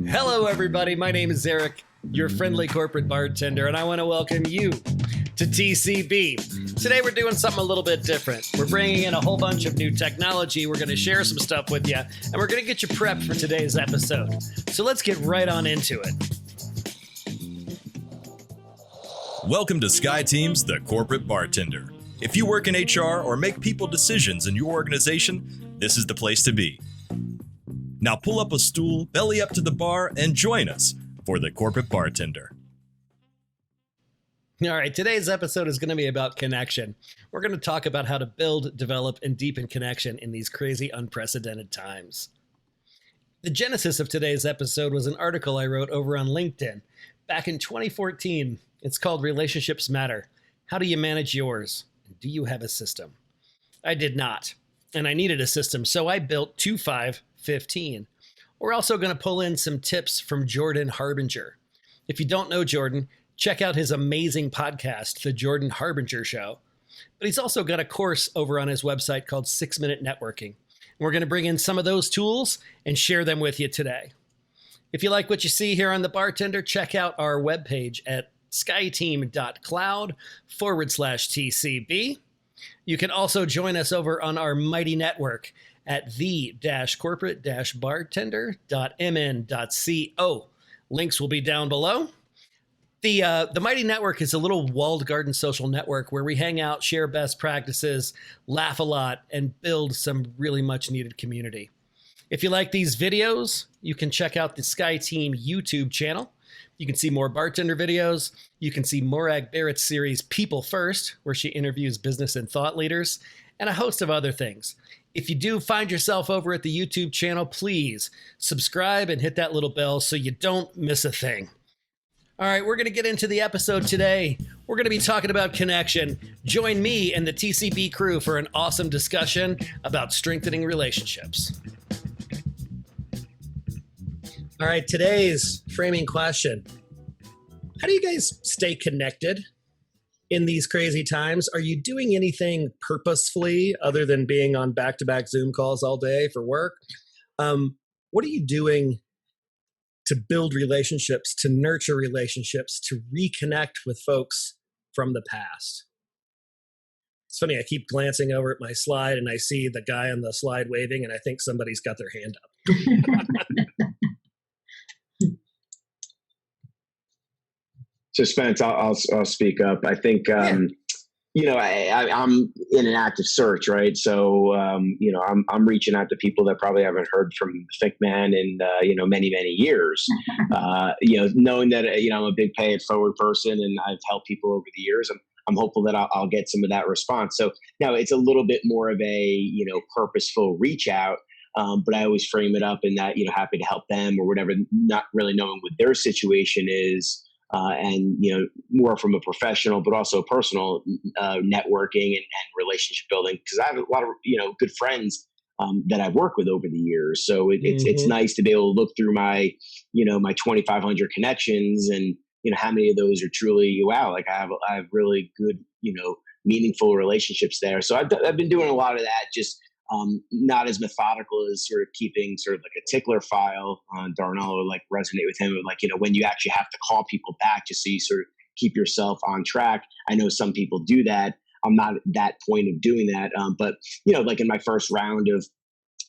Hello, everybody. My name is Eric, your friendly corporate bartender, and I want to welcome you to TCB. Today, we're doing something a little bit different. We're bringing in a whole bunch of new technology. We're going to share some stuff with you, and we're going to get you prepped for today's episode. So let's get right on into it. Welcome to SkyeTeam's The Corporate Bartender. If you work in HR or make people decisions in your organization, this is the place to be. Now pull up a stool, belly up to the bar, and join us for The Corporate Bartender. All right, today's episode is going to be about connection. We're going to talk about how to build, develop, and deepen connection in these crazy, unprecedented times. The genesis of today's episode was an article I wrote over on LinkedIn back in 2014. It's called Relationships Matter. How do you manage yours? And do you have a system? I did not, and I needed a system, so I built 2515. We're also going to pull in some tips from Jordan Harbinger. If you don't know Jordan, check out his amazing podcast, The Jordan Harbinger Show. But he's also got a course over on his website called 6 Minute Networking. We're going to bring in some of those tools and share them with you today. If you like what you see here on The Bartender, check out our webpage at skyeteam.cloud/TCB. You can also join us over on our mighty network at the-corporate-bartender.mn.co. Links will be down below. The Mighty Network is a little walled garden social network where we hang out, share best practices, laugh a lot, and build some really much needed community. If you like these videos, you can check out the SkyeTeam YouTube channel. You can see more bartender videos. You can see Morag Barrett's series People First, where she interviews business and thought leaders, and a host of other things. If you do find yourself over at the YouTube channel, please subscribe and hit that little bell so you don't miss a thing. All right, we're going to get into the episode today. We're going to be talking about connection. Join me and the TCB crew for an awesome discussion about strengthening relationships. All right, today's framing question. How do you guys stay connected in these crazy times? Are you doing anything purposefully other than being on back-to-back Zoom calls all day for work? What are you doing to build relationships, to nurture relationships, to reconnect with folks from the past? It's funny, I keep glancing over at my slide and I see the guy on the slide waving and I think somebody's got their hand up. So Spence, I'll speak up. I think, I'm in an active search, right? So, I'm reaching out to people that probably haven't heard from Thick Man in, many, many years. Knowing that, I'm a big pay it forward person and I've helped people over the years. I'm hopeful that I'll get some of that response. So now it's a little bit more of a, purposeful reach out. But I always frame it up in that, happy to help them or whatever, not really knowing what their situation is. And more from a professional, but also personal networking and relationship building. Because I have a lot of good friends that I've worked with over the years. So it's nice to be able to look through my my 2,500 connections and how many of those are truly like I have really good meaningful relationships there. So I've been doing a lot of that. Just not as methodical as sort of keeping sort of like a tickler file. Darnell would resonate with him of when you actually have to call people back just so you sort of keep yourself on track. I know some people do that. I'm not at that point of doing that. But in my first round of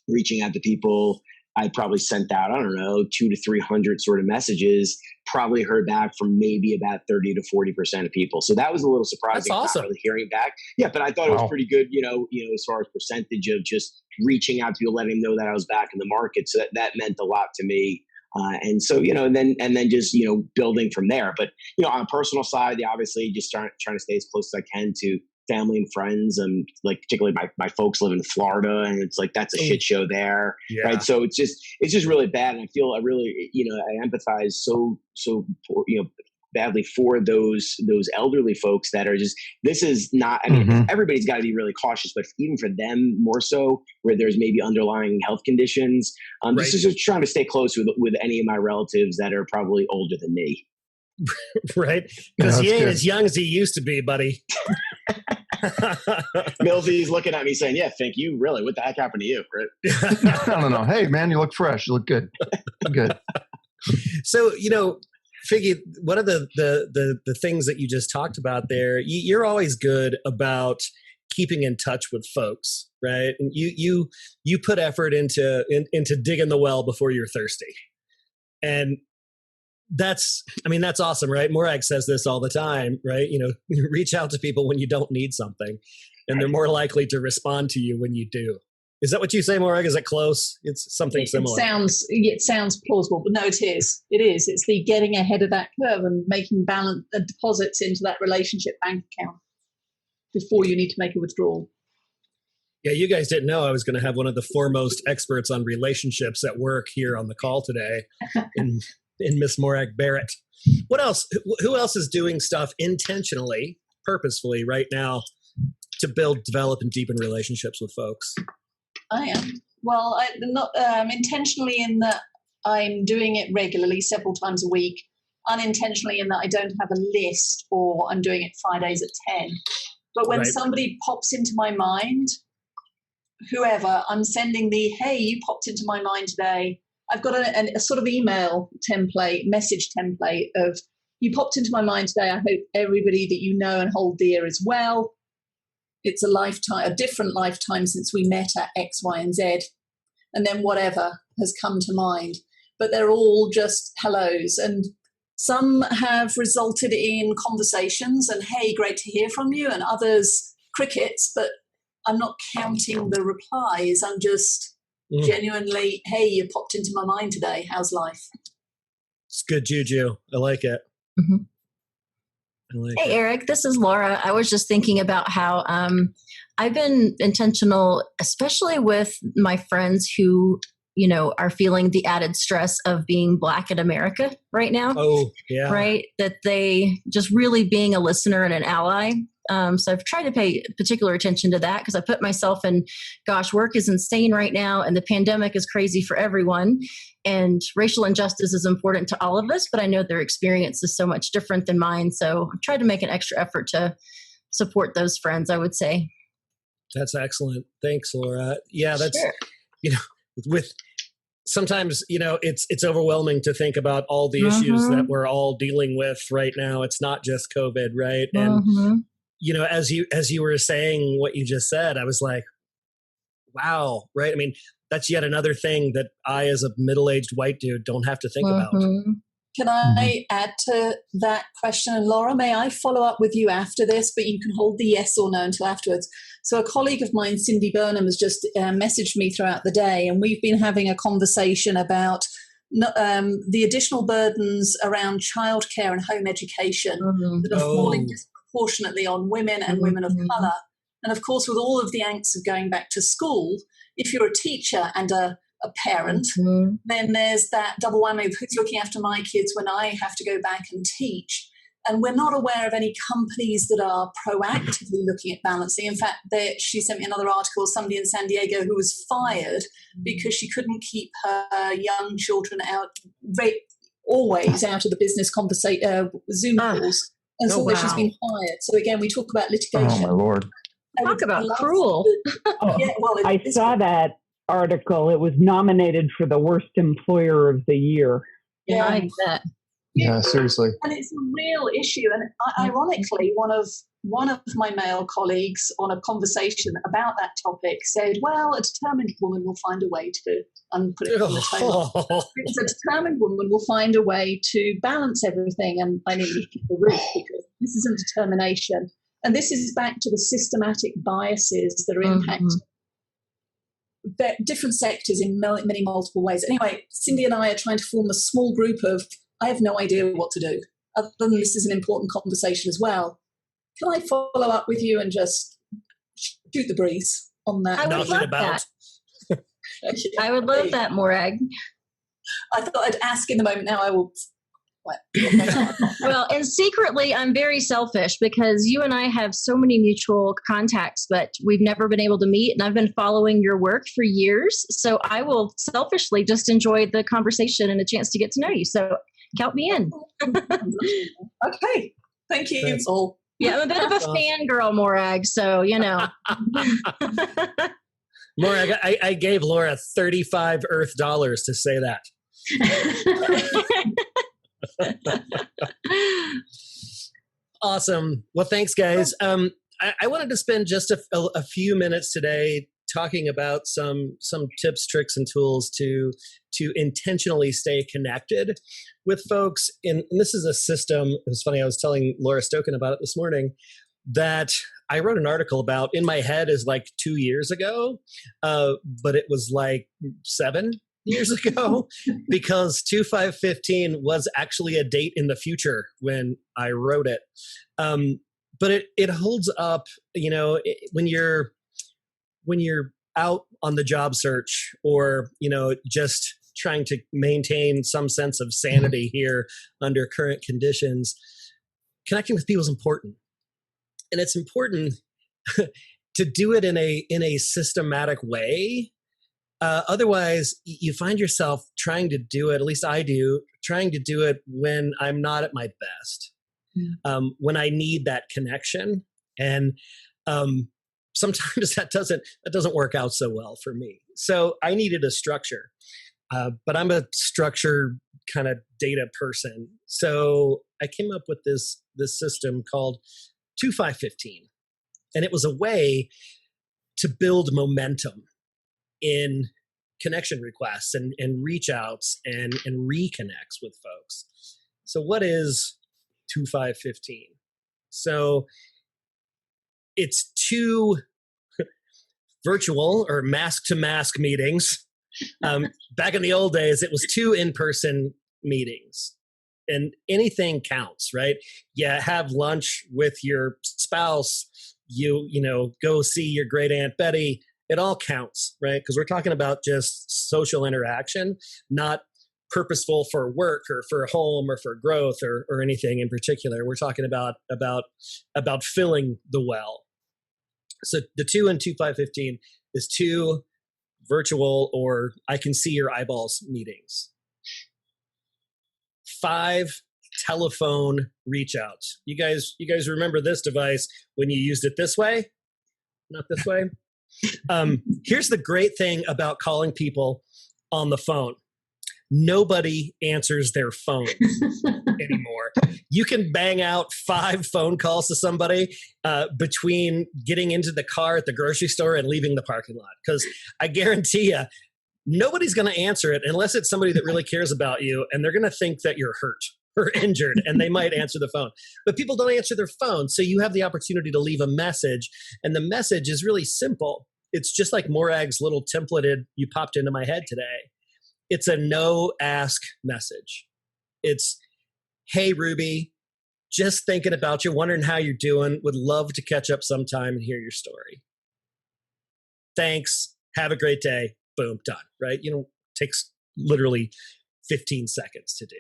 reaching out to people, I probably sent out, 200 to 300 sort of messages, probably heard back from maybe about 30 to 40% of people. So that was a little surprising. That's awesome. Not really hearing back. Yeah, but I thought it was pretty good, as far as percentage of just reaching out to people, letting them know that I was back in the market. So that meant a lot to me. And so, and then just, building from there. But, on a personal side, obviously just trying to stay as close as I can to family and friends, and particularly my folks live in Florida, and it's that's a shit show there, right? So it's just really bad, and I feel I really I empathize so badly for those elderly folks that are just, this is not, everybody's got to be really cautious, but even for them more so, where there's maybe underlying health conditions. This is just trying to stay cose with any of my relatives that are probably older than me. Right? Because he ain't as young as he used to be, buddy. Millsy's looking at me saying, yeah, thank you. Really? What the heck happened to you? Right? I don't know. Hey, man, you look fresh. You look good. Good. So, Figgy, one of the things that you just talked about there, you're always good about keeping in touch with folks, right? And you put effort into digging the well before you're thirsty. And that's awesome, right? Morag says this all the time, right? Reach out to people when you don't need something, and they're more likely to respond to you when you do. Is that what you say, Morag? Is it close? It's something similar. It sounds plausible, but no, it is. It is. It's the getting ahead of that curve and making balance deposits into that relationship bank account before you need to make a withdrawal. Yeah, you guys didn't know I was going to have one of the foremost experts on relationships at work here on the call today, in Miss Morag Barrett. What else? Who else is doing stuff intentionally, purposefully right now to build, develop, and deepen relationships with folks? I am. Well, I'm not intentionally in that I'm doing it regularly, several times a week. Unintentionally in that I don't have a list, or I'm doing it Fridays at 10. But when somebody pops into my mind, whoever, I'm sending hey, you popped into my mind today. I've got a sort of email template, message template of, you popped into my mind today. I hope everybody that you know and hold dear is well. It's a different lifetime since we met at X, Y, and Z. And then whatever has come to mind. But they're all just hellos. And some have resulted in conversations and, hey, great to hear from you. And others, crickets. But I'm not counting the replies. I'm just genuinely, hey, you popped into my mind today. How's life? It's good juju. I like it. Mm-hmm. Hey, Eric, this is Laura. I was just thinking about how I've been intentional, especially with my friends who, are feeling the added stress of being Black in America right now. Oh, yeah. Right? That they just really being a listener and an ally. So I've tried to pay particular attention to that because I put myself in, work is insane right now and the pandemic is crazy for everyone. And racial injustice is important to all of us, but I know their experience is so much different than mine. So I've tried to make an extra effort to support those friends, I would say. That's excellent. Thanks, Laura. Yeah, that's, sure. With sometimes, it's overwhelming to think about all the issues that we're all dealing with right now. It's not just COVID, right? And, as you were saying what you just said, I was like, wow, right? I mean, that's yet another thing that I, as a middle-aged white dude, don't have to think about. Can I add to that question? And Laura, may I follow up with you after this, but you can hold the yes or no until afterwards. So a colleague of mine, Cindy Burnham, has just messaged me throughout the day, and we've been having a conversation about the additional burdens around childcare and home education that are falling disproportionately on women and women of colour. And of course, with all of the angst of going back to school, if you're a teacher and a parent, then there's that double whammy of who's looking after my kids when I have to go back and teach. And we're not aware of any companies that are proactively looking at balancing. In fact, she sent me another article of somebody in San Diego who was fired because she couldn't keep her young children always out of the business Zoom calls. And so she's been fired. So again, we talk about litigation. Oh, my Lord. Talk about cruel. I saw that article. It was nominated for the worst employer of the year. Yeah, I bet. Yeah, seriously. And it's a real issue. And ironically, one of my male colleagues on a conversation about that topic said, well, a determined woman will find a way to, and put it on the table. Because a determined woman will find a way to balance everything. And I need to keep the root because this isn't determination. And this is back to the systematic biases that are impacting different sectors in many multiple ways. Anyway, Cindy and I are trying to form a small group of, I have no idea what to do, other than this is an important conversation as well. Can I follow up with you and just shoot the breeze on that? I would love that. I would love that, Morag. I thought I'd ask in the moment. Now I will. Well, and secretly, I'm very selfish because you and I have so many mutual contacts, but we've never been able to meet. And I've been following your work for years. So I will selfishly just enjoy the conversation and a chance to get to know you. So count me in. Okay. Thank you. That's all. Yeah, I'm a bit of a fangirl, Morag. So, Morag, I gave Laura $35 Earth dollars to say that. Awesome. Well, thanks, guys. I wanted to spend just a few minutes today talking about some tips, tricks, and tools to intentionally stay connected with folks. And this is a system. It was funny. I was telling Laura Stoken about it this morning, that I wrote an article about in my head is like 2 years ago, but it was like 7 years ago, because 2515 was actually a date in the future when I wrote it. But it holds up, when you're out on the job search, or, just trying to maintain some sense of sanity here under current conditions. Connecting with people is important. And it's important to do it in a systematic way. Otherwise, you find yourself trying to do it, at least I do, trying to do it when I'm not at my best, when I need that connection. And sometimes that doesn't work out so well for me. So I needed a structure, but I'm a structure kind of data person. So I came up with this system called 2515. And it was a way to build momentum in connection requests and reach outs and reconnects with folks. So what is 2515? So it's 2 virtual or mask to mask meetings. Back in the old days, it was 2 in-person meetings. And anything counts, right? You have lunch with your spouse, you go see your great Aunt Betty. It all counts, right? Because we're talking about just social interaction, not purposeful for work or for home or for growth or anything in particular. We're talking about filling the well. So the 2 in 2515 is 2 virtual, or I can see your eyeballs meetings. 5 telephone reach outs. You guys remember this device when you used it this way? Not this way? Here's the great thing about calling people on the phone. Nobody answers their phone anymore. You can bang out 5 phone calls to somebody between getting into the car at the grocery store and leaving the parking lot. Because I guarantee you, nobody's going to answer it unless it's somebody that really cares about you, and they're going to think that you're hurt or injured, and they might answer the phone. But people don't answer their phone, so you have the opportunity to leave a message, and the message is really simple. It's just like Morag's little templated, you popped into my head today. It's a no-ask message. It's, hey, Ruby, just thinking about you, wondering how you're doing, would love to catch up sometime and hear your story. Thanks. Have a great day. Boom, done, right? Takes literally 15 seconds to do.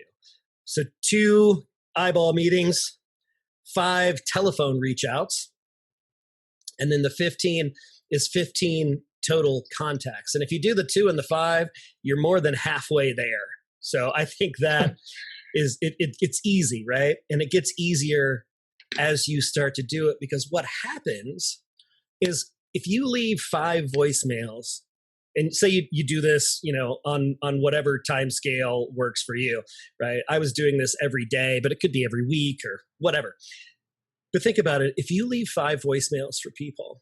So 2 eyeball meetings, 5 telephone reach outs, and then the 15 is 15 total contacts. And if you do the 2 and the 5, you're more than halfway there. So I think that is it's easy, right? And it gets easier as you start to do it, because what happens is if you leave 5 voicemails, and say you do this, on whatever time scale works for you, right? I was doing this every day, but it could be every week or whatever. But think about it. If you leave 5 voicemails for people,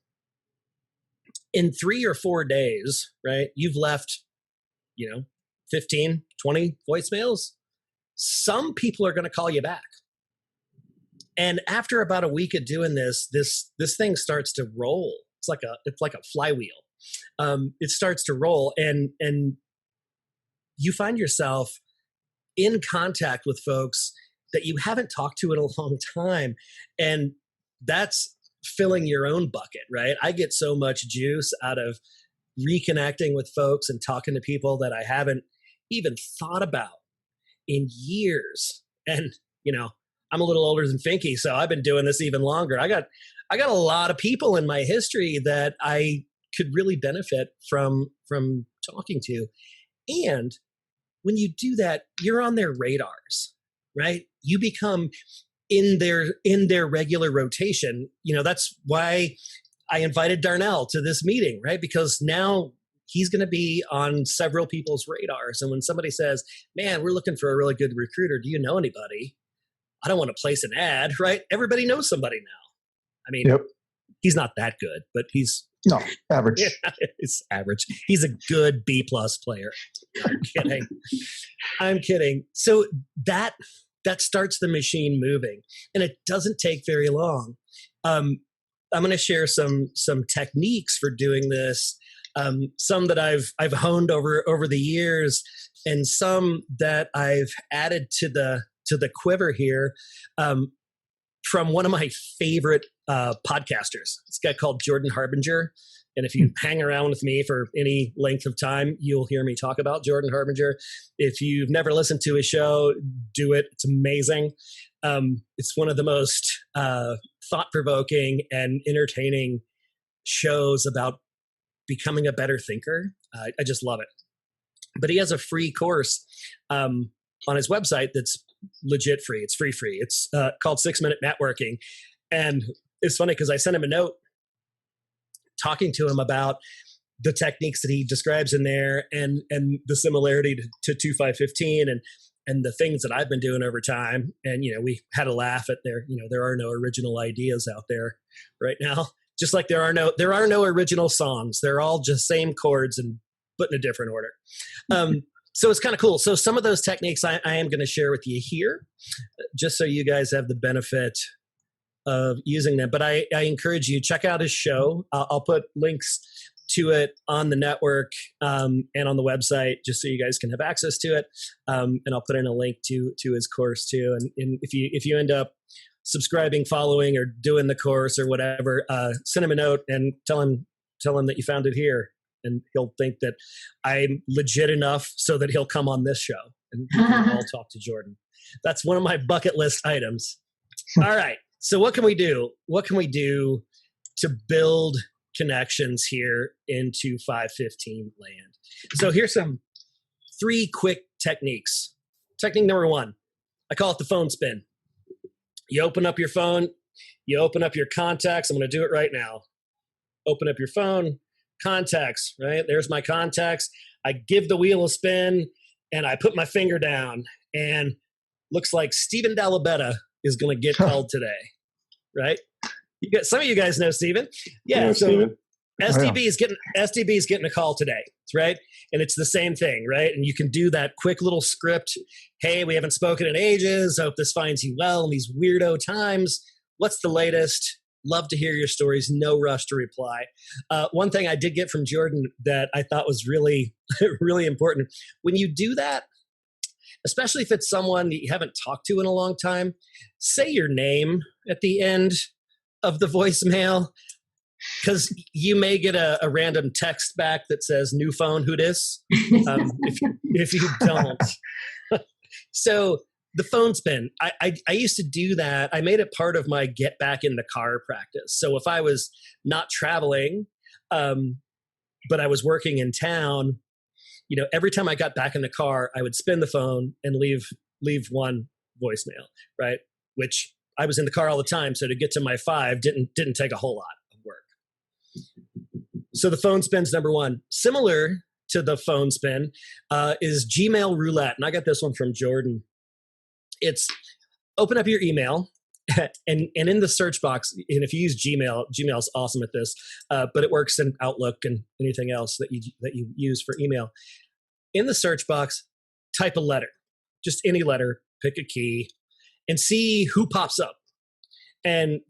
in 3 or 4 days, right, you've left, 15, 20 voicemails. Some people are going to call you back. And after about a week of doing this thing starts to roll. It's like a flywheel. It starts to roll, and you find yourself in contact with folks that you haven't talked to in a long time. And that's filling your own bucket, right? I get so much juice out of reconnecting with folks and talking to people that I haven't even thought about in years. And, I'm a little older than Finky, so I've been doing this even longer. I got a lot of people in my history that I could really benefit from talking to. And when you do that, you're on their radars, right? You become in their regular rotation. That's why I invited Darnell to this meeting, right? Because now he's going to be on several people's radars. And when somebody says, man, we're looking for a really good recruiter, do you know anybody? I don't want to place an ad, right? Everybody knows somebody now. I mean, he's not that good, but he's average. Yeah, it's average. He's a good B+ player. I'm kidding. I'm kidding. So that starts the machine moving, and it doesn't take very long. I'm going to share some techniques for doing this. Some that I've honed over the years, and some that I've added to the quiver here from one of my favorite podcasters. This guy called Jordan Harbinger. And if you hang around with me for any length of time, you'll hear me talk about Jordan Harbinger. If you've never listened to his show, do it. It's amazing. It's one of the most thought-provoking and entertaining shows about becoming a better thinker. I just love it. But he has a free course on his website that's legit free. It's free. It's called 6 Minute Networking. And it's funny because I sent him a note talking to him about the techniques that he describes in there and the similarity to 2515 and the things that I've been doing over time. And, we had a laugh at there are no original ideas out there right now. Just like there are no original songs. They're all just same chords and put in a different order. So it's kind of cool. So some of those techniques I am going to share with you here, just so you guys have the benefit of using them. But I encourage you, check out his show. I'll put links to it on the network and on the website, just so you guys can have access to it. And I'll put in a link to his course too. And if you end up subscribing, following, or doing the course or whatever, send him a note and tell him that you found it here. And he'll think that I'm legit enough so that he'll come on this show and I'll talk to Jordan. That's one of my bucket list items. All right. So what can we do? What can we do to build connections here into 515 land? So here's 3 quick techniques. Technique number 1, I call it the phone spin. You open up your phone, you open up your contacts. I'm going to do it right now. Open up your phone, contacts, right? There's my contacts. I give the wheel a spin and I put my finger down and looks like Steven Dalabetta is going to get called today, right? Some of you guys know Steven. Yeah. So Steven. SDB is getting a call today, right? And it's the same thing, right? And you can do that quick little script. Hey, we haven't spoken in ages. Hope this finds you well in these weirdo times. What's the latest? Love to hear your stories. No rush to reply. One thing I did get from Jordan that I thought was really, really important. When you do that, especially if it's someone that you haven't talked to in a long time, say your name at the end of the voicemail, because you may get a random text back that says "new phone, who dis?" If you don't. So the phone spin, I used to do that. I made it part of my get back in the car practice. So if I was not traveling, but I was working in town, every time I got back in the car, I would spin the phone and leave one voicemail, right? Which I was in the car all the time. So to get to my 5 didn't take a whole lot of work. So the phone spin's number 1. Similar to the phone spin is Gmail roulette. And I got this one from Jordan. It's open up your email and in the search box, and if you use Gmail's awesome at this, but it works in Outlook and anything else that you use for email. In the search box, type a letter, just any letter, pick a key, and see who pops up. And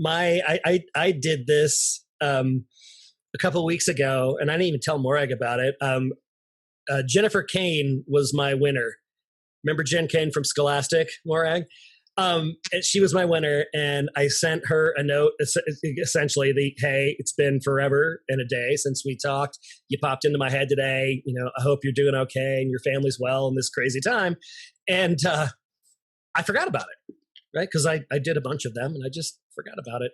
I did this a couple of weeks ago, and I didn't even tell Morag about it. Jennifer Kane was my winner. Remember Jen Kane from Scholastic, Morag? She was my winner, and I sent her a note, essentially, hey, it's been forever and a day since we talked. You popped into my head today. I hope you're doing okay and your family's well in this crazy time. And I forgot about it, right? Because I did a bunch of them, and I just forgot about it.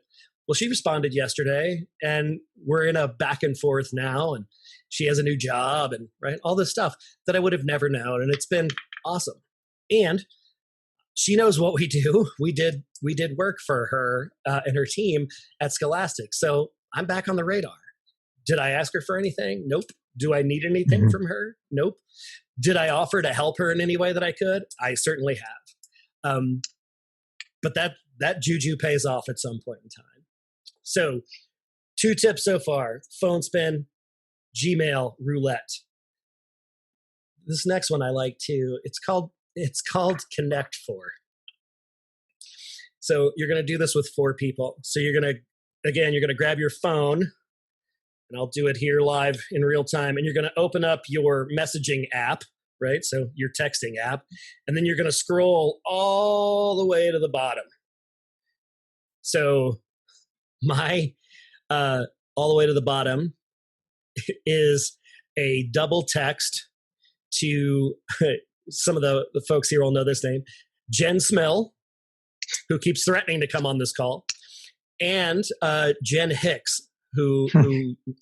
Well, she responded yesterday, and we're in a back and forth now, and she has a new job and right, all this stuff that I would have never known, and it's been awesome. And she knows what we do. We did work for her and her team at Scholastic. So I'm back on the radar. Did I ask her for anything? Nope. Do I need anything from her? Nope. Did I offer to help her in any way that I could? I certainly have. But that juju pays off at some point in time. So 2 tips so far: phone spin, Gmail roulette. This next one I like too. It's called Connect For. So you're going to do this with 4 people. So you're going to grab your phone, and I'll do it here live in real time. And you're going to open up your messaging app, right? So your texting app, and then you're going to scroll all the way to the bottom. So my all the way to the bottom is a double text to some of the folks here will know this name, Jen Smill, who keeps threatening to come on this call, and Jen Hicks, who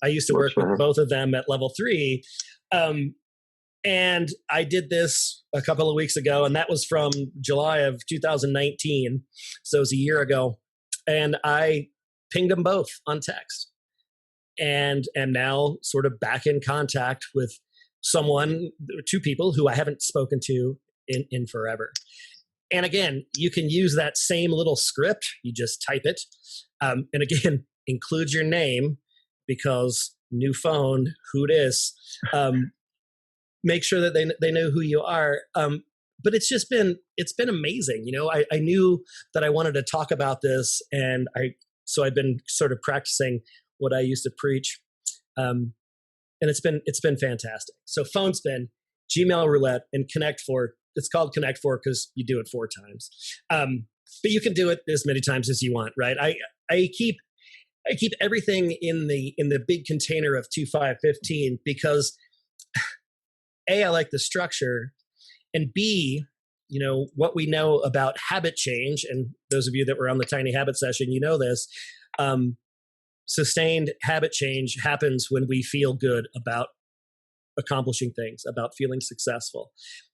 I used to work with both of them at level 3. And I did this a couple of weeks ago, and that was from July of 2019. So it was a year ago. And I pinged them both on text, and am now sort of back in contact with 2 people who I haven't spoken to in forever. And again, you can use that same little script. You just type it. And again, include your name, because new phone, who dis. Make sure that they know who you are. But it's been amazing. You know, I knew that I wanted to talk about this, and so I've been sort of practicing what I used to preach. And it's been fantastic. So phone spin, Gmail roulette, and Connect For. It's called Connect For because you do it 4 times. But you can do it as many times as you want, right? I keep everything in the big container of 2515 because A, I like the structure, and B, you know, what we know about habit change, and those of you that were on the Tiny Habit session, you know this, sustained habit change happens when we feel good about accomplishing things, about feeling successful.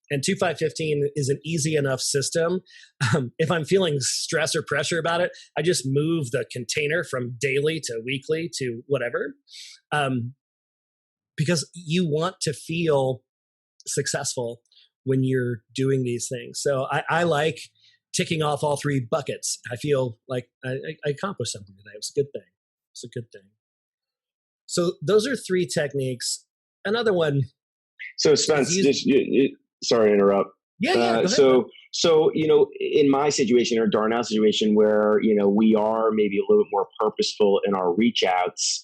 And 2515 is an easy enough system. If I'm feeling stress or pressure about it, I just move the container from daily to weekly to whatever, because you want to feel successful when you're doing these things. So I like ticking off all 3 buckets. I feel like I accomplished something today. It was a good thing. It's a good thing. So those are 3 techniques. Another one. So Spence, sorry to interrupt. Yeah. Go ahead. So, you know, in my situation or Darnell's situation where, you know, we are maybe a little bit more purposeful in our reach outs,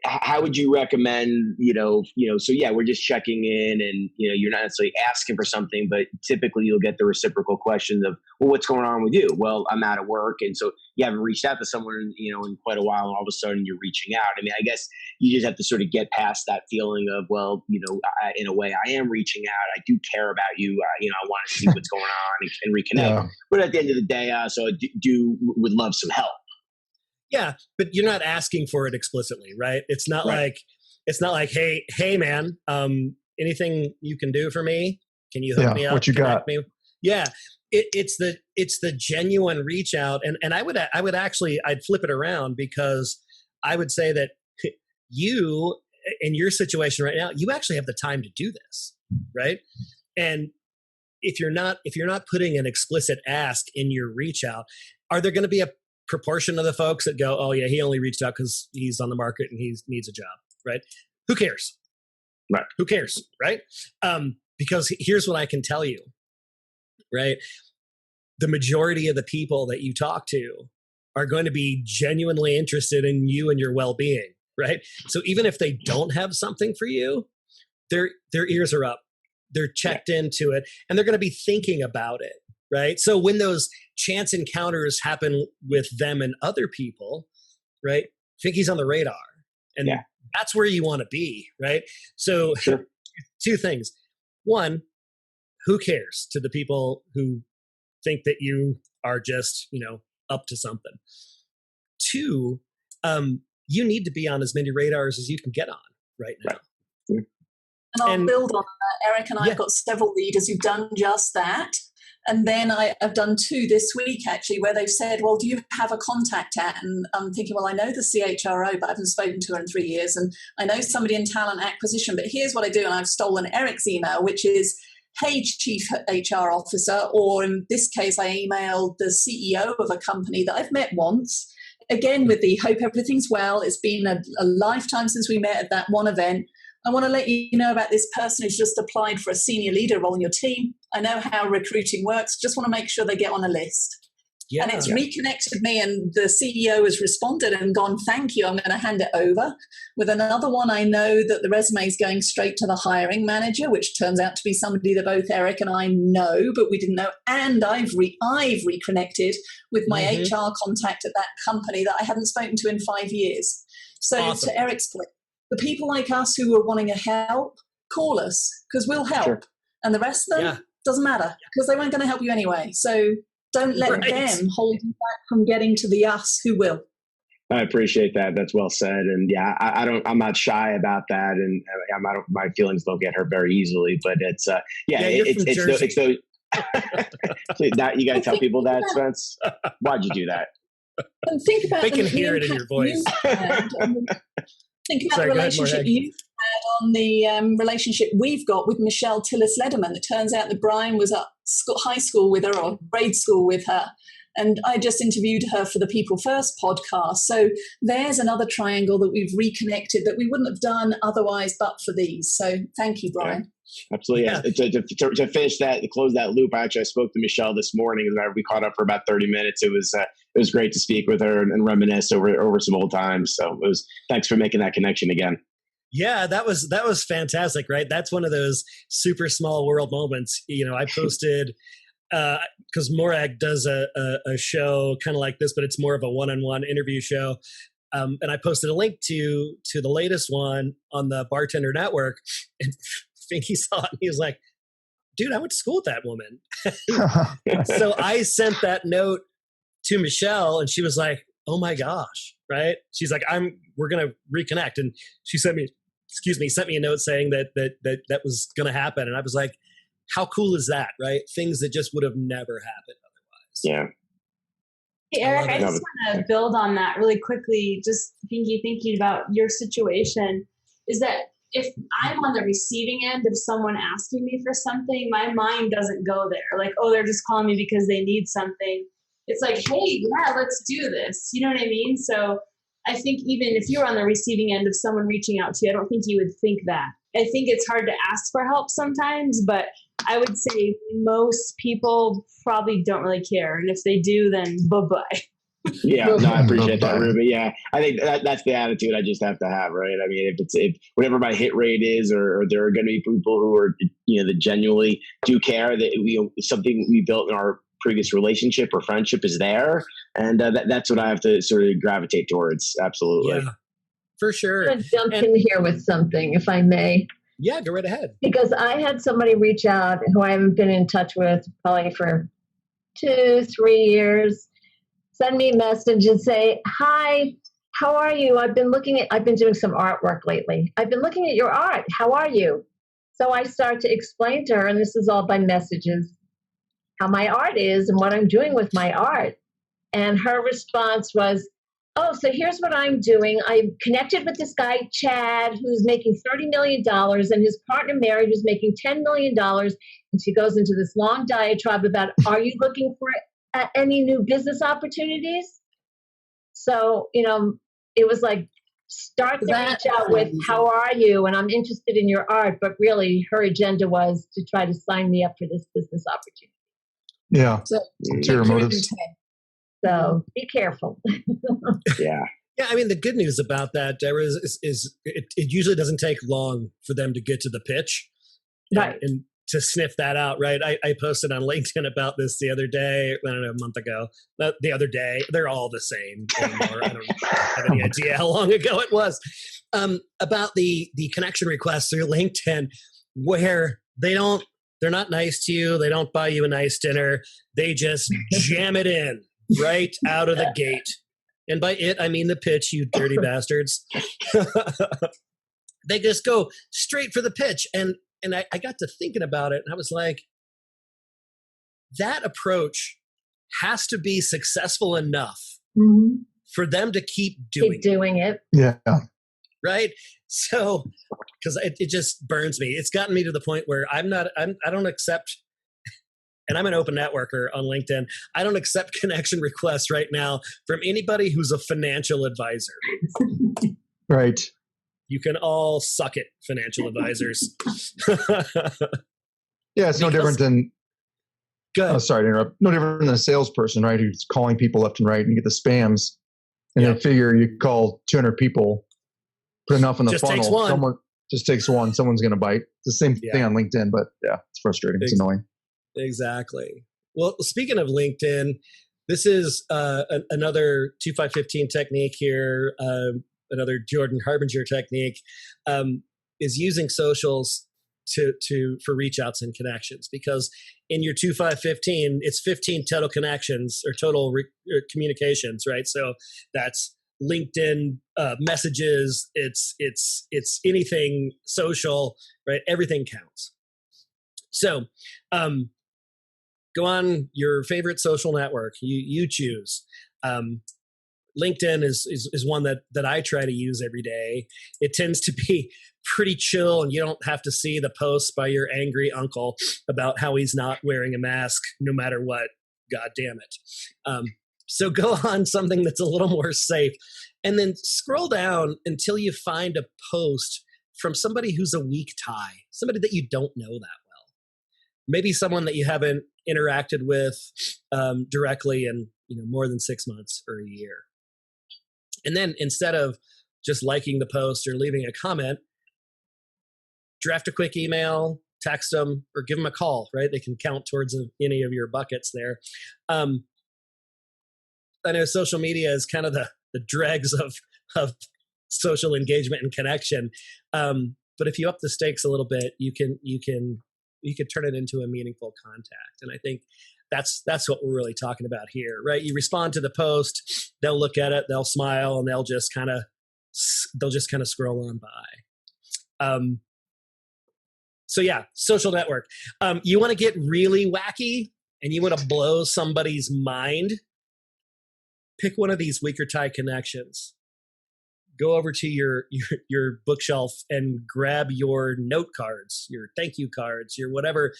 how would you recommend, so yeah, we're just checking in and, you know, you're not necessarily asking for something, but typically you'll get the reciprocal question of, well, what's going on with you? Well, I'm out of work. And so you haven't reached out to someone, you know, in quite a while, and all of a sudden you're reaching out. I mean, I guess you just have to sort of get past that feeling of, well, you know, in a way I am reaching out. I do care about you. I want to see what's going on and reconnect. Yeah. But at the end of the day, so I would love some help. Yeah, but you're not asking for it explicitly, right? It's not like, hey, man, anything you can do for me? Can you hook me up? What you got? Me? Yeah, it's the genuine reach out, and I'd flip it around, because I would say that you, in your situation right now, you actually have the time to do this, right? And if you're not putting an explicit ask in your reach out, are there going to be a proportion of the folks that go, oh yeah, he only reached out because he's on the market and he needs a job, right? Who cares? Right. Who cares, right? Because here's what I can tell you, right? The majority of the people that you talk to are going to be genuinely interested in you and your well-being, right? So even if they don't have something for you, their ears are up. They're checked into it, and they're going to be thinking about it, right? So when those chance encounters happen with them and other people, right? Think he's on the radar, and that's where you want to be, right? So sure. 2 things. 1, who cares to the people who think that you are just, you know, up to something. 2, you need to be on as many radars as you can get on right now. Right. Yeah. And I'll build on that. Eric and I have got several leaders who've done just that. And then I've done 2 this week, actually, where they've said, well, do you have a contact at? And I'm thinking, well, I know the CHRO, but I haven't spoken to her in 3 years. And I know somebody in talent acquisition, but here's what I do. And I've stolen Eric's email, which is, hey, Chief HR Officer, or in this case, I emailed the CEO of a company that I've met once, again, with the hope everything's well. It's been a lifetime since we met at that one event. I want to let you know about this person who's just applied for a senior leader role in your team. I know how recruiting works. Just want to make sure they get on a list. Yeah. And it's reconnected me, and the CEO has responded and gone, thank you, I'm going to hand it over. With another one, I know that the resume is going straight to the hiring manager, which turns out to be somebody that both Eric and I know, but we didn't know. And I've reconnected with my HR contact at that company that I hadn't spoken to in 5 years. So to Eric's point, the people like us who are wanting to help, call us, because we'll help. Sure. And the rest of them, doesn't matter, because they weren't going to help you anyway. So don't let them hold you back from getting to the us who will. I appreciate that. That's well said. And yeah, I'm not shy about that. And my feelings don't get hurt very easily, but it's it's those. Please, now you got to tell people that, Spence. Why'd you do that? And think about they can hear it in your voice. Think about the relationship you've had on the relationship we've got with Michelle Tillis-Lederman. It turns out that Brian was at high school with her, or grade school with her. And I just interviewed her for the People First podcast. So there's another triangle that we've reconnected that we wouldn't have done otherwise but for these. So thank you, Brian. Yeah, absolutely. Yeah. To finish that, to close that loop, I spoke to Michelle this morning, and we caught up for about 30 minutes. It was great to speak with her and reminisce over some old times. So thanks for making that connection again. Yeah, that was fantastic, right? That's one of those super small world moments. You know, I posted because Morag does a show kind of like this, but it's more of a one-on-one interview show. And I posted a link to the latest one on the Bartender Network, and Finky saw it and he was like, dude, I went to school with that woman. So I sent that note to Michelle, and she was like, oh my gosh, right? She's like, we're going to reconnect. And she sent me a note saying that was going to happen. And I was like, how cool is that, right? Things that just would have never happened otherwise. Yeah. Hey, Eric, I just want to build on that really quickly. Just thinking about your situation is that if I'm on the receiving end of someone asking me for something, my mind doesn't go there. Like, oh, they're just calling me because they need something. It's like, hey, yeah, let's do this. You know what I mean? So I think even if you're on the receiving end of someone reaching out to you, I don't think you would think that. I think it's hard to ask for help sometimes, but I would say most people probably don't really care. And if they do, then bye-bye. Yeah, no, I appreciate that, Ruby. Yeah, I think that's the attitude I just have to have, right? I mean, if whatever my hit rate is, or there are going to be people who are, that genuinely do care, that something we built in our previous relationship or friendship is there, and that's what I have to sort of gravitate towards. Absolutely, yeah, for sure. I'm going to jump in here with something, if I may. Yeah, go right ahead. Because I had somebody reach out who I haven't been in touch with probably for 2-3 years. Send me a message and say, hi, how are you? I've been doing some artwork lately. I've been looking at your art. How are you? So I start to explain to her, and this is all by messages, how my art is and what I'm doing with my art. And her response was, oh, so here's what I'm doing. I connected with this guy, Chad, who's making $30 million, and his partner, Mary, who's making $10 million. And she goes into this long diatribe about, are you looking for any new business opportunities? So, it was like, start to reach out with, how are you? And I'm interested in your art. But really, her agenda was to try to sign me up for this business opportunity. Yeah. So, ulterior motives. So be careful. Yeah. Yeah, I mean, the good news about that, Deborah, is it usually doesn't take long for them to get to the pitch. Right. And to sniff that out, right? I posted on LinkedIn about this the other day, I don't know, a month ago. The other day, they're all the same anymore. I don't have any idea how long ago it was. About the connection requests through LinkedIn, where they're not nice to you, they don't buy you a nice dinner, they just jam it in right out of the gate. And by it, I mean the pitch, you dirty bastards. They just go straight for the pitch. And I got to thinking about it, and I was like, that approach has to be successful enough for them to keep doing it. Yeah. Right. So, because it just burns me. It's gotten me to the point where I don't accept, and I'm an open networker on LinkedIn. I don't accept connection requests right now from anybody who's a financial advisor. Right. You can all suck it, financial advisors. Yeah, it's no different than. Good. Oh, sorry to interrupt. No different than a salesperson, right? Who's calling people left and right, and you get the spams, and they figure you call 200 people, put enough in the funnel. Takes one. Someone just takes one. Someone's going to bite. It's the same thing on LinkedIn, but yeah, it's frustrating. It's annoying. Exactly. Well, speaking of LinkedIn, this is another 2515 technique here. Another Jordan Harbinger technique is using socials for reach outs and connections, because in your 2515 it's 15 total connections or total communications, right? So that's LinkedIn messages, it's anything social, right? Everything counts. So go on your favorite social network, you choose. LinkedIn is one that I try to use every day. It tends to be pretty chill, and you don't have to see the posts by your angry uncle about how he's not wearing a mask no matter what. God damn it. So go on something that's a little more safe, and then scroll down until you find a post from somebody who's a weak tie, somebody that you don't know that well. Maybe someone that you haven't interacted with directly in more than 6 months or a year. And then instead of just liking the post or leaving a comment, draft a quick email, text them, or give them a call, right? They can count towards any of your buckets there. I know social media is kind of the dregs of social engagement and connection. But if you up the stakes a little bit, you can turn it into a meaningful contact. And I think that's what we're really talking about here, right? You respond to the post, they'll look at it, they'll smile, and they'll just kind of scroll on by. So yeah, social network. You want to get really wacky and you want to blow somebody's mind? Pick one of these weaker tie connections. Go over to your bookshelf and grab your note cards, your thank you cards, your whatever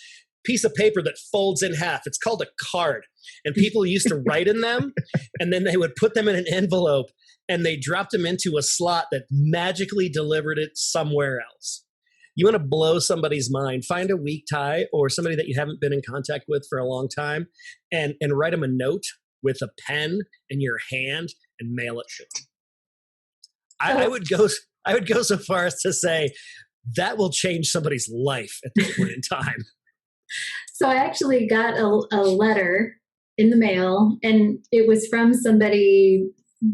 piece of paper that folds in half. It's called a card. And people used to write in them, and then they would put them in an envelope and they dropped them into a slot that magically delivered it somewhere else. You want to blow somebody's mind. Find a weak tie or somebody that you haven't been in contact with for a long time, and write them a note with a pen in your hand and mail it to them. I would go so far as to say that will change somebody's life at this point in time. So I actually got a letter in the mail, and it was from somebody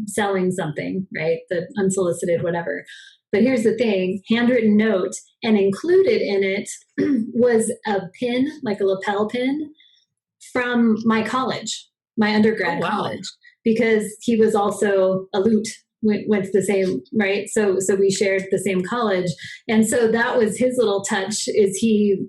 selling something, right? The unsolicited, whatever. But here's the thing, handwritten note, and included in it was a pin, like a lapel pin, from my college, my undergrad college, because he was also a loot, went to the same, right? So we shared the same college. And so that was his little touch, is he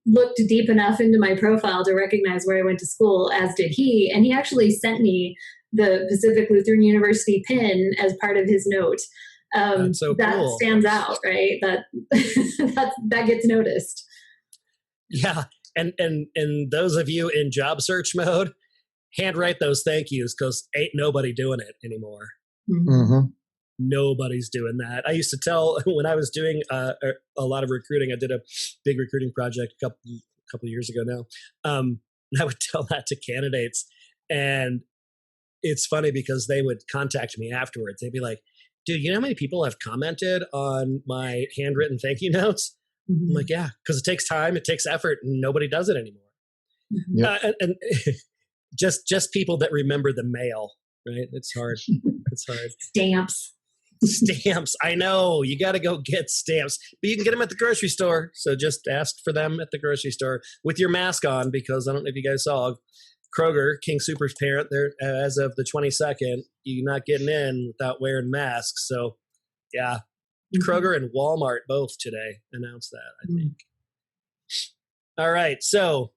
looked deep enough into my profile to recognize where I went to school, as did he. And he actually sent me the Pacific Lutheran University pin as part of his note. That's so that cool. Stands out, right? That gets noticed. Yeah. And those of you in job search mode, handwrite those thank yous, because ain't nobody doing it anymore. Mm-hmm. Nobody's doing that. I used to tell, when I was doing a lot of recruiting, I did a big recruiting project a couple years ago now. And I would tell that to candidates, and it's funny because they would contact me afterwards. They'd be like, dude, you know how many people have commented on my handwritten thank you notes? Mm-hmm. I'm like, yeah, because it takes time, it takes effort, and nobody does it anymore. Mm-hmm. And just people that remember the mail, right? It's hard. It's hard. Stamps. I know. You got to go get stamps, but you can get them at the grocery store. So just ask for them at the grocery store with your mask on, because I don't know if you guys saw Kroger, King Soopers parent, there as of the 22nd, you're not getting in without wearing masks. So yeah, Kroger and Walmart both today announced that, I think. All right. So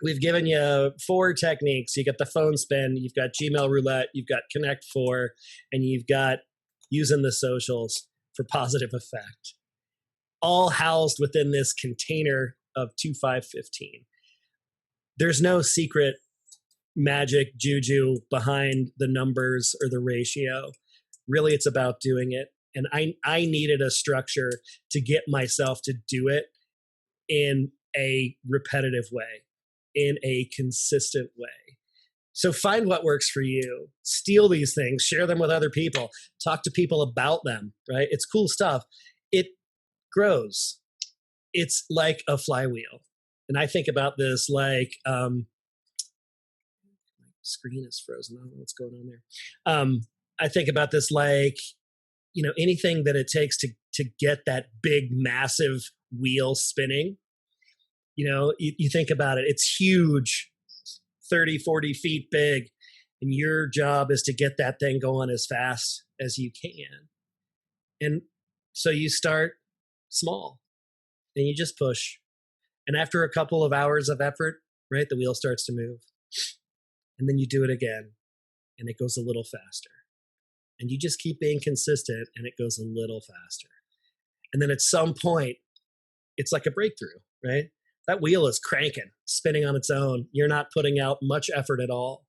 we've given you 4 techniques. You got the phone spin, you've got Gmail roulette, you've got Connect 4, and you've got using the socials for positive effect, all housed within this container of 2515. There's no secret magic juju behind the numbers or the ratio. Really, it's about doing it. And I needed a structure to get myself to do it in a repetitive way, in a consistent way. So find what works for you. Steal these things, share them with other people, talk to people about them, right? It's cool stuff. It grows. It's like a flywheel. And I think about this like, my screen is frozen. I don't know what's going on there. I think about this like, anything that it takes to get that big, massive wheel spinning. You think about it, it's huge, 30, 40 feet big. And your job is to get that thing going as fast as you can. And so you start small and you just push. And after a couple of hours of effort, right, the wheel starts to move. And then you do it again and it goes a little faster. And you just keep being consistent and it goes a little faster. And then at some point, it's like a breakthrough, right? That wheel is cranking, spinning on its own. You're not putting out much effort at all.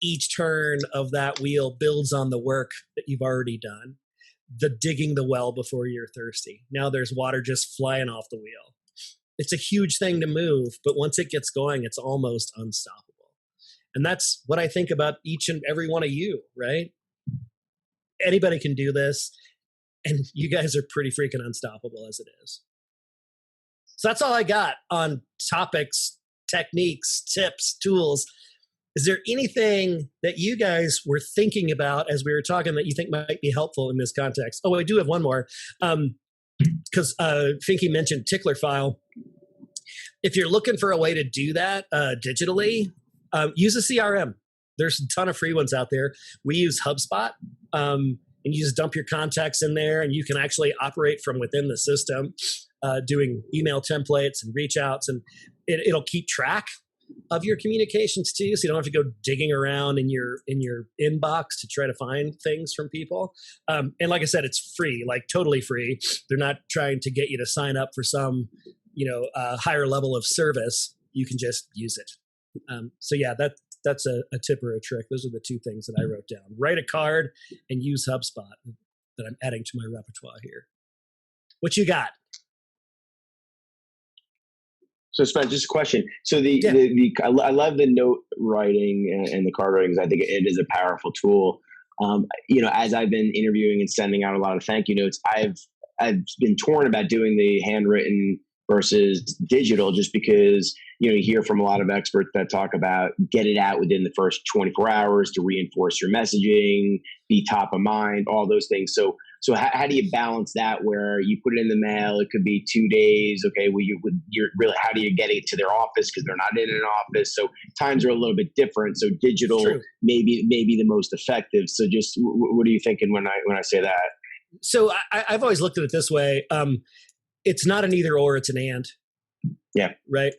Each turn of that wheel builds on the work that you've already done. The digging the well before you're thirsty. Now there's water just flying off the wheel. It's a huge thing to move, but once it gets going, it's almost unstoppable. And that's what I think about each and every one of you, right? Anybody can do this, and you guys are pretty freaking unstoppable as it is. So that's all I got on topics, techniques, tips, tools. Is there anything that you guys were thinking about as we were talking that you think might be helpful in this context? Oh, I do have one more. Because Finky mentioned tickler file. If you're looking for a way to do that digitally, use a CRM. There's a ton of free ones out there. We use HubSpot, and you just dump your contacts in there, and you can actually operate from within the system, doing email templates and reach outs, and it'll keep track of your communications too, so you don't have to go digging around in your inbox to try to find things from people. And like I said, it's free, like totally free. They're not trying to get you to sign up for some higher level of service. You can just use it. So yeah, that's a tip or a trick. Those are the 2 things that I wrote down. Write a card and use HubSpot that I'm adding to my repertoire here. What you got? So, Spence, just a question. So, I love the note writing and the card writings. I think it is a powerful tool. As I've been interviewing and sending out a lot of thank you notes, I've been torn about doing the handwritten versus digital, just because you hear from a lot of experts that talk about get it out within the first 24 hours to reinforce your messaging, be top of mind, all those things. So how do you balance that where you put it in the mail? It could be 2 days. Okay, well, you're really, how do you get it to their office because they're not in an office? So times are a little bit different. So digital maybe the most effective. So just what are you thinking when I say that? So I've always looked at it this way. It's not an either or, it's an and. Yeah. Right.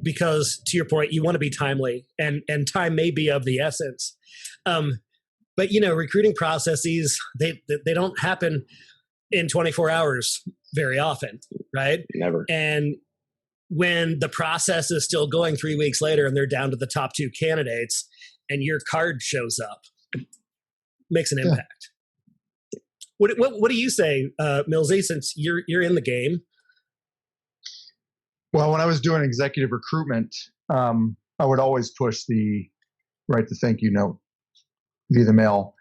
Because to your point, you want to be timely, and time may be of the essence. But recruiting processes, they don't happen in 24 hours very often, right? Never. And when the process is still going 3 weeks later and they're down to the top 2 candidates and your card shows up, makes an impact. What do you say, Millsy, since you're in the game? Well, when I was doing executive recruitment, I would always push write the thank you note via the mail.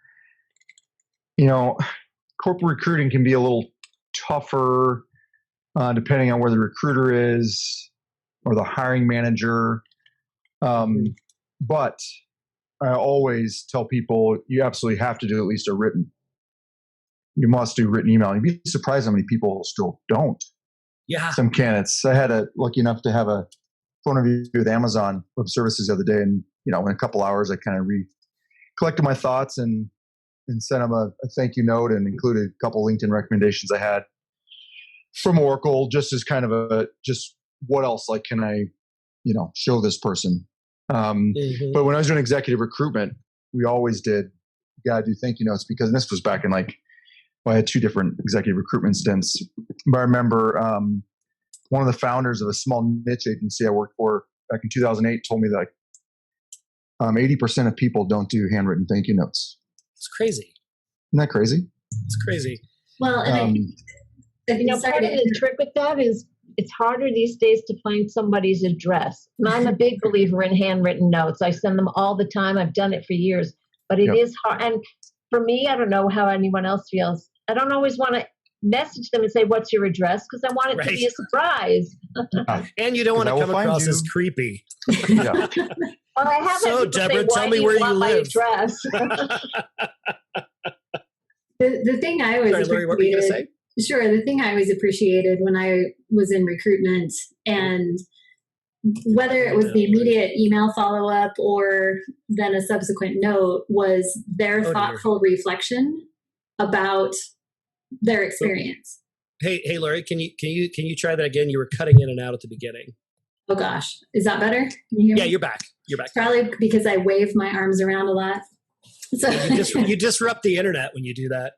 Corporate recruiting can be a little tougher depending on where the recruiter is or the hiring manager. But I always tell people you absolutely have to do at least a written. You must do written email. You'd be surprised how many people still don't. Yeah. Some candidates. I had lucky enough to have a phone interview with Amazon Web Services the other day, and in a couple hours I kind of collected my thoughts and sent them a thank you note and included a couple LinkedIn recommendations I had from Oracle, just as kind of just what else like can I, show this person? But when I was doing executive recruitment, we always did, you gotta do thank you notes, because this was back in I had 2 different executive recruitment stints. But I remember one of the founders of a small niche agency I worked for back in 2008 told me that 80% of people don't do handwritten thank you notes. It's crazy. Isn't that crazy? It's crazy. Well, and part of the trick with that is it's harder these days to find somebody's address. And I'm a big believer in handwritten notes. I send them all the time. I've done it for years, but it is hard. And for me, I don't know how anyone else feels. I don't always want to message them and say, what's your address? Because I want it to be a surprise. And you don't want to come across as creepy. Yeah. Well, I haven't. So, Deborah, tell me where you live. The thing I always Sorry, Lori, what were you going to say? Sure. The thing I always appreciated when I was in recruitment, and whether it was the immediate email follow-up or then a subsequent note, was their thoughtful reflection about their experience. Hey, Lori, can you try that again? You were cutting in and out at the beginning. Oh gosh, is that better? Can you hear me? Yeah, you're back. Probably because I wave my arms around a lot. So you disrupt the internet when you do that.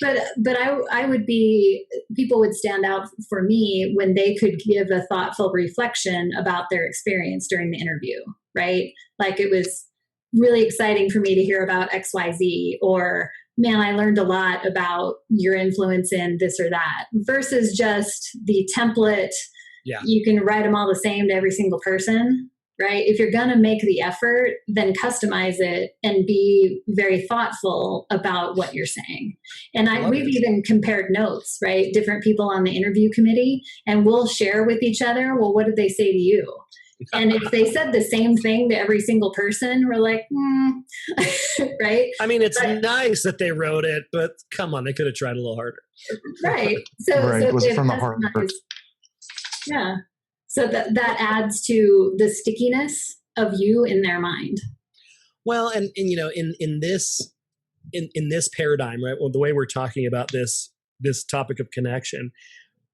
But I would people would stand out for me when they could give a thoughtful reflection about their experience during the interview, right? Like, it was really exciting for me to hear about XYZ, or man, I learned a lot about your influence in this or that, versus just the template. Yeah. You can write them all the same to every single person, right? If you're going to make the effort, then customize it and be very thoughtful about what you're saying. And we've even compared notes, right? Different people on the interview committee, and we'll share with each other, well, what did they say to you? And if they said the same thing to every single person, we're like, right? I mean, it's nice that they wrote it, but come on, they could have tried a little harder. Right. So it was from the heart. Yeah. So that adds to the stickiness of you in their mind. Well, and in this paradigm, right? Well, the way we're talking about this topic of connection,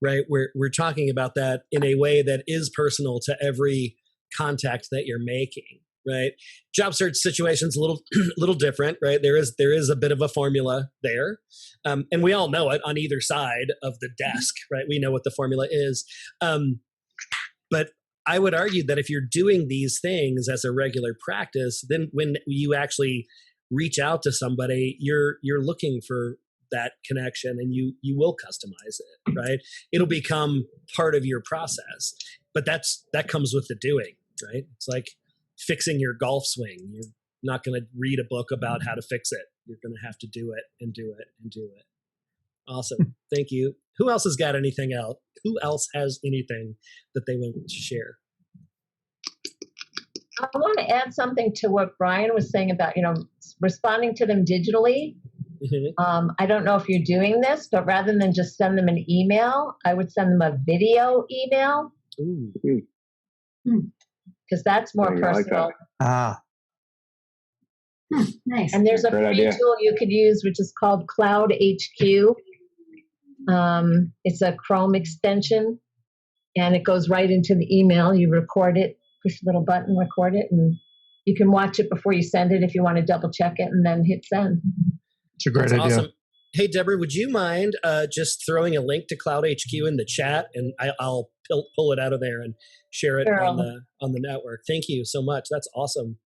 right? We're talking about that in a way that is personal to every contact that you're making, right? Job search situation's a little different, right? There is a bit of a formula there, and we all know it on either side of the desk, right? We know what the formula is, but I would argue that if you're doing these things as a regular practice, then when you actually reach out to somebody, you're looking for that connection, and you will customize it, right? It'll become part of your process, but that comes with the doing, right? It's like fixing your golf swing. You're not going to read a book about how to fix it. You're going to have to do it and do it and do it. Awesome. Thank you. Who else has got anything else? Who else has anything that they want to share? I want to add something to what Brian was saying about, responding to them digitally. Mm-hmm. I don't know if you're doing this, but rather than just send them an email, I would send them a video email. Because that's more personal. Nice. And there's a free tool you could use, which is called Cloud HQ. It's a Chrome extension, and it goes right into the email. You record it, push a little button, record it, and you can watch it before you send it if you want to double check it, and then hit send. It's a great idea. Awesome. Hey, Deborah, would you mind just throwing a link to Cloud HQ in the chat, and I'll pull it out of there and share it on the network. Thank you so much. That's awesome.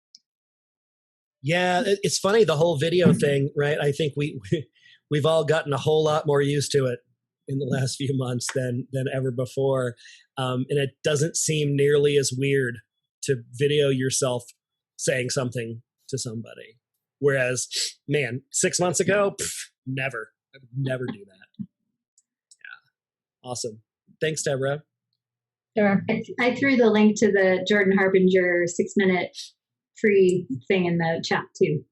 Yeah, it's funny, the whole video thing, right? I think we've all gotten a whole lot more used to it in the last few months than ever before, and it doesn't seem nearly as weird to video yourself saying something to somebody. Whereas, man, 6 months ago, never. I would never do that. Yeah. Awesome. Thanks, Deborah. Sure. I threw the link to the Jordan Harbinger 6-minute free thing in the chat too.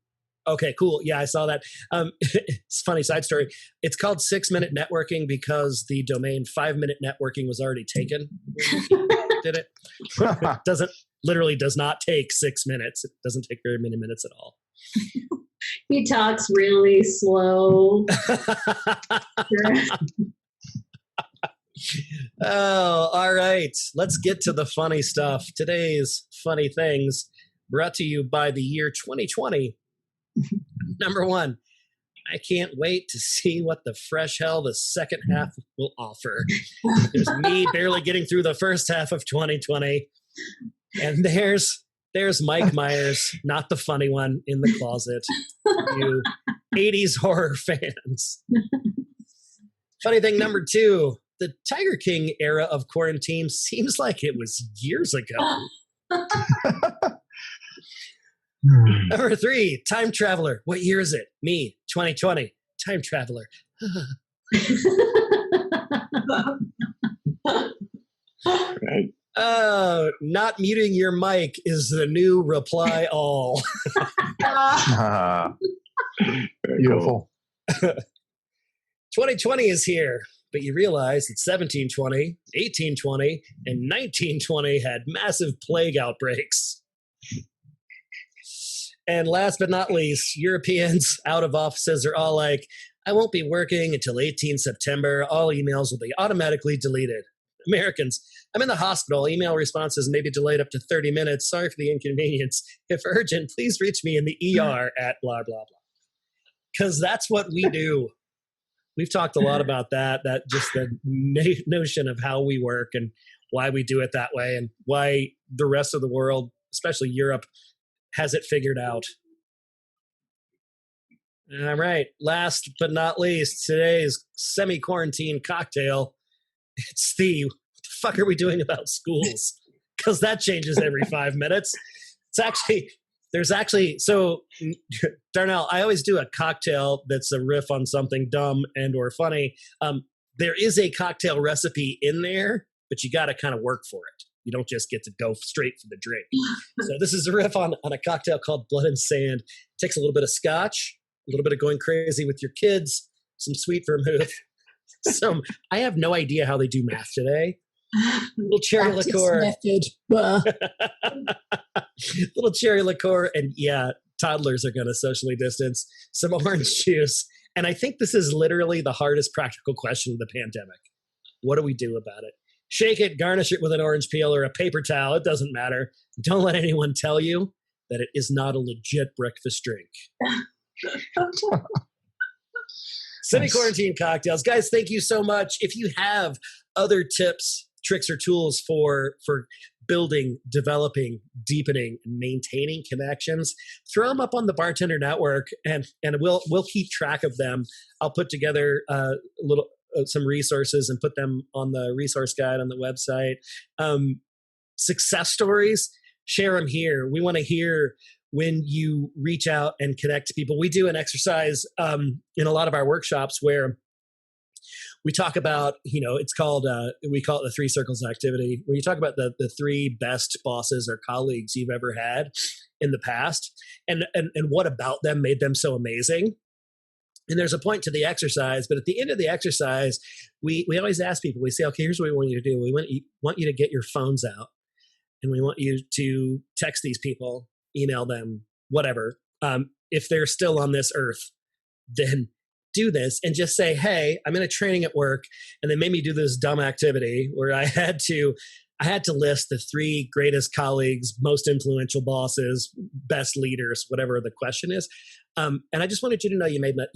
Okay, cool. Yeah, I saw that. It's a funny side story. It's called 6-minute networking because the domain 5-minute networking was already taken. Did it? Does not take 6 minutes. It doesn't take very many minutes at all. He talks really slow. Oh, all right. Let's get to the funny stuff. Today's funny things brought to you by the year 2020. Number one, I can't wait to see what the fresh hell the second half will offer. There's me barely getting through the first half of 2020. And there's Mike Myers, not the funny one, in the closet. You 80s horror fans. Funny thing number two, the Tiger King era of quarantine seems like it was years ago. Number three, time traveler. What year is it? Me, 2020. Time traveler. Right. Not muting your mic is the new reply all. Beautiful. 2020 is here, but you realize that 1720, 1820, and 1920 had massive plague outbreaks. And last but not least, Europeans out of offices are all like, I won't be working until 18 September. All emails will be automatically deleted. Americans, I'm in the hospital. Email responses may be delayed up to 30 minutes. Sorry for the inconvenience. If urgent, please reach me in the ER at blah, blah, blah. Because that's what we do. We've talked a lot about that just the notion of how we work and why we do it that way and why the rest of the world, especially Europe, has it figured out. All right. Last but not least, today's semi-quarantine cocktail. It's the, what the fuck are we doing about schools? Because that changes every 5 minutes. So Darnell, I always do a cocktail that's a riff on something dumb and or funny. There is a cocktail recipe in there, but you got to kind of work for it. You don't just get to go straight for the drink. So this is a riff on a cocktail called Blood and Sand. It takes a little bit of scotch, a little bit of going crazy with your kids, some sweet vermouth. I have no idea how they do math today. Little cherry liqueur. Little cherry liqueur. And yeah, toddlers are going to socially distance. Some orange juice. And I think this is literally the hardest practical question of the pandemic. What do we do about it? Shake it, garnish it with an orange peel or a paper towel. It doesn't matter. Don't let anyone tell you that it is not a legit breakfast drink. Semi-quarantine cocktails. Guys, thank you so much. If you have other tips, tricks, or tools for building, developing, deepening, and maintaining connections, throw them up on the Bartender Network, and we'll keep track of them. I'll put together some resources and put them on the resource guide on the website. Success stories, share them here. We want to hear when you reach out and connect to people. We do an exercise in a lot of our workshops where we talk about, it's called, we call it the 3 circles activity, where you talk about the 3 best bosses or colleagues you've ever had in the past and what about them made them so amazing. And there's a point to the exercise, but at the end of the exercise, we always ask people, we say, okay, here's what we want you to do. We want you to get your phones out, and we want you to text these people, email them, whatever. If they're still on this earth, then do this and just say, hey, I'm in a training at work, and they made me do this dumb activity where I had to list the 3 greatest colleagues, most influential bosses, best leaders, whatever the question is. And I just wanted you to know you made the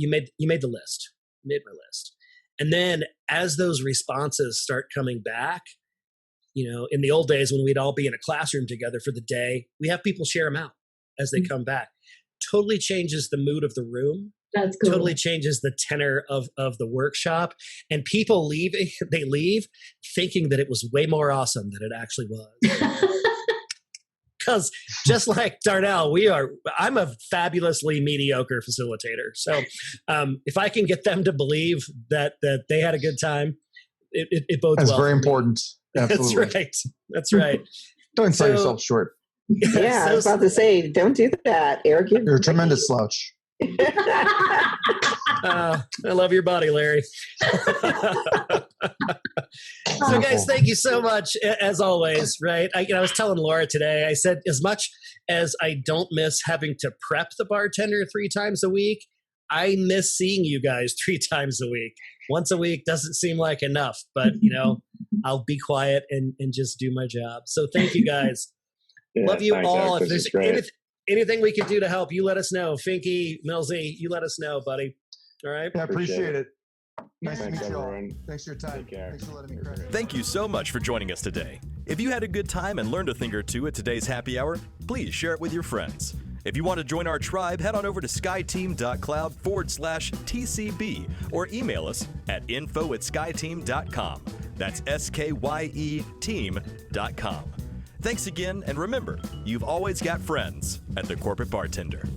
list. You made my list. And then as those responses start coming back, in the old days when we'd all be in a classroom together for the day, we have people share them out as they come back. Totally changes the mood of the room. That's cool. Totally changes the tenor of the workshop. And people leave thinking that it was way more awesome than it actually was. Because just like Darnell, I'm a fabulously mediocre facilitator. So if I can get them to believe that they had a good time, it bodes well. That's very important. Absolutely. That's right. Don't sell yourself short. Yeah, I was about to say, don't do that, Eric. You're a tremendous slouch. I love your body, Larry. So guys, thank you so much as always. Right. I was telling Laura today, I said, as much as I don't miss having to prep the bartender 3 times a week, I miss seeing you guys 3 times a week. once a week doesn't seem like enough, but I'll be quiet and just do my job. So thank you guys. Love you all. Eric, if there's anything we can do to help, you let us know. Finky, Millsy, you let us know, buddy. All right. I appreciate it. Nice Thanks, to meet you all. everyone. Thanks for your time. Take care. Thanks for letting me crash. Thank you so much for joining us today. If you had a good time and learned a thing or two at today's happy hour, please share it with your friends. If you want to join our tribe, head on over to skyeteam.cloud/TCB or email us at info@skyeteam.com. That's SKYE team.com. Thanks again, and remember, you've always got friends at the Corporate Bartender.